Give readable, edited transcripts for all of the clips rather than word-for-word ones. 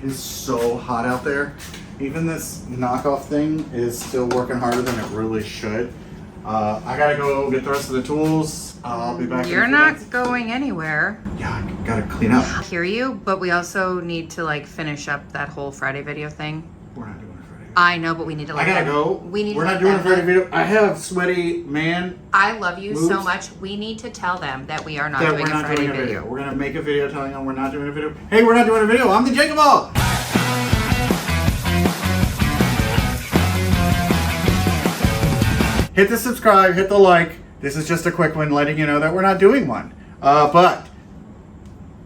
It is so hot out there. Even this knockoff thing is still working harder than it really should. I gotta go get the rest of the tools. I'll be back. You're not going anywhere. Yeah, I gotta clean up. I hear you, but we also need to like finish up that whole Friday video thing. We're not doing a Friday video. I know, but we need to let I gotta go. We're not doing a Friday video. I have sweaty man. I love you moves. so much. We need to tell them that we are not That doing we're not a Friday doing a video. We're gonna make a video telling them we're not doing a video. Hey, we're not doing a video. I'm the JakeOfALL. Hit the subscribe, hit the like. This is just a quick one letting you know that we're not doing one. But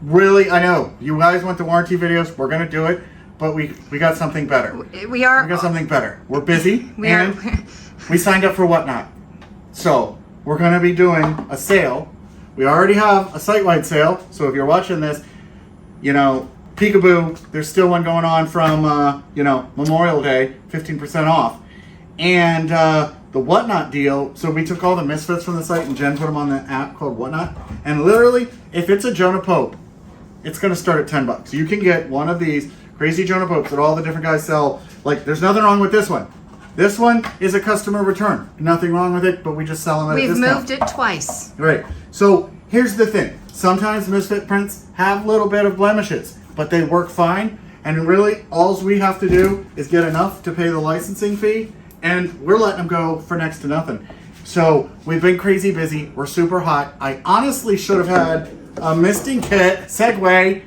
really, I know you guys want the warranty videos. We're gonna do it, but we got something better. We got something better. We're busy we we signed up for Whatnot. So we're gonna be doing a sale. We already have a site-wide sale. So if you're watching this, you know, Peekaboo, there's still one going on from you know, Memorial Day, 15% off. And the Whatnot deal, so we took all the misfits from the site and Jen put them on the app called Whatnot. And literally, if it's a Jonah Pope, it's going to start at $10. You can get one of these crazy Jonah Popes that all the different guys sell. Like, there's nothing wrong with this one. This one is a customer return. Nothing wrong with it, but we just sell them at a discount. We've moved it twice. Right. So here's the thing. Sometimes misfit prints have a little bit of blemishes, but they work fine. And really, all we have to do is get enough to pay the licensing fee. And we're letting them go for next to nothing. So we've been crazy busy. We're super hot. I honestly should have had a misting kit, Segway,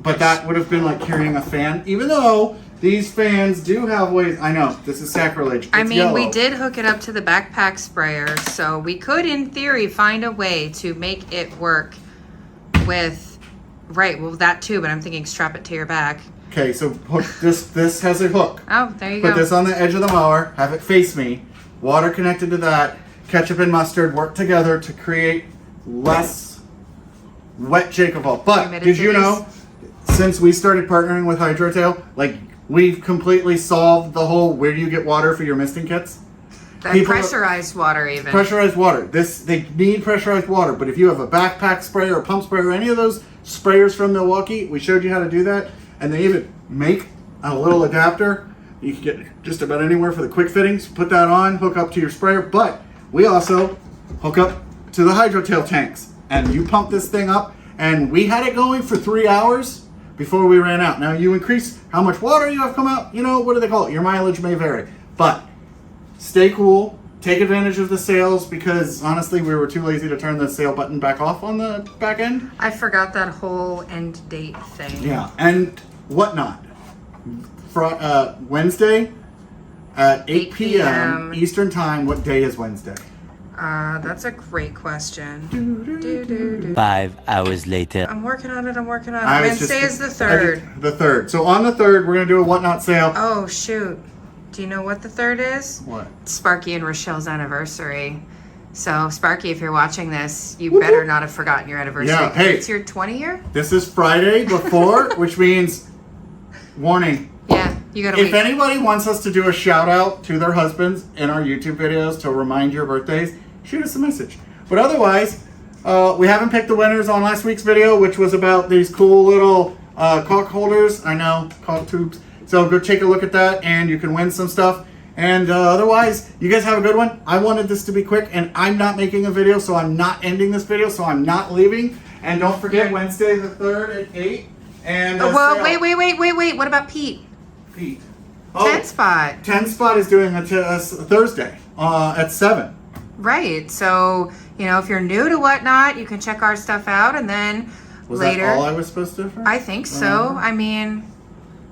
but that would have been like carrying a fan. Even though these fans do have ways. I know, this is sacrilege. I mean, yellow. we did hook it up to the backpack sprayer, so we could, in theory, find a way to make it work with, right, well, that too, but I'm thinking strap it to your back. Okay, so hook this has a hook. Oh, there you go. Put this on the edge of the mower, have it face me, water connected to that, ketchup and mustard work together to create less wet JakeOfALL. But did you know, since we started partnering with Hydrotail, like we've completely solved the whole where do you get water for your misting kits? And pressurized water even. Pressurized water. They need pressurized water, but if you have a backpack sprayer or pump sprayer or any of those sprayers from Milwaukee, we showed you how to do that. And they even make a little adapter. You can get just about anywhere for the quick fittings. Put that on, hook up to your sprayer. But we also hook up to the Hydrotail tanks. And you pump this thing up. And we had it going for 3 hours before we ran out. Now you increase how much water you have come out. You know, what do they call it? Your mileage may vary. But stay cool. Take advantage of the sales because honestly, we were too lazy to turn the sale button back off on the back end. I forgot that whole end date thing. Yeah, and Whatnot. Wednesday at 8 p.m. Eastern Time. What day is Wednesday? That's a great question. 5 hours later. I'm working on it. Wednesday is the 3rd. The 3rd. So on the 3rd, we're going to do a Whatnot sale. Oh, shoot. Do you know what the 3rd is? What? Sparky and Rochelle's anniversary. So, Sparky, if you're watching this, you better not have forgotten your anniversary. Yeah, hey. It's your 20 year? This is Friday before, which means, warning. Yeah, you gotta If wait. anybody wants us to do a shout out to their husbands in our YouTube videos to remind your birthdays, shoot us a message. But otherwise, we haven't picked the winners on last week's video, which was about these cool little caulk holders. I know, caulk tubes. So go take a look at that and you can win some stuff. And otherwise, you guys have a good one. I wanted this to be quick and I'm not making a video, so I'm not ending this video, so I'm not leaving. And don't forget Wednesday the 3rd at 8. And well, wait. What about Pete? Pete. 10 Spot. 10 Spot is doing a Thursday at 7. Right. So, you know, if you're new to Whatnot, you can check our stuff out and then later. That all I was supposed to do? I think so. I mean,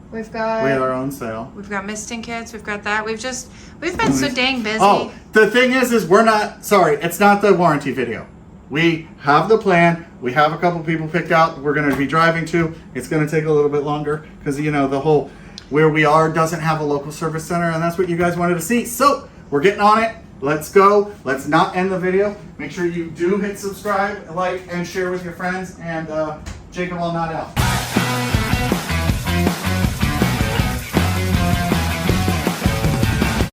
we had our own sale. We've got misting kits. We've got that. We've been so dang busy. Oh, the thing is we're not, sorry, it's not the warranty video. We have the plan. We have a couple people picked out we're going to be driving to. It's going to take a little bit longer because, you know, the whole where we are doesn't have a local service center, and that's what you guys wanted to see. So we're getting on it. Let's go. Let's not end the video. Make sure you do hit subscribe, like, and share with your friends. And JakeOfALL not out.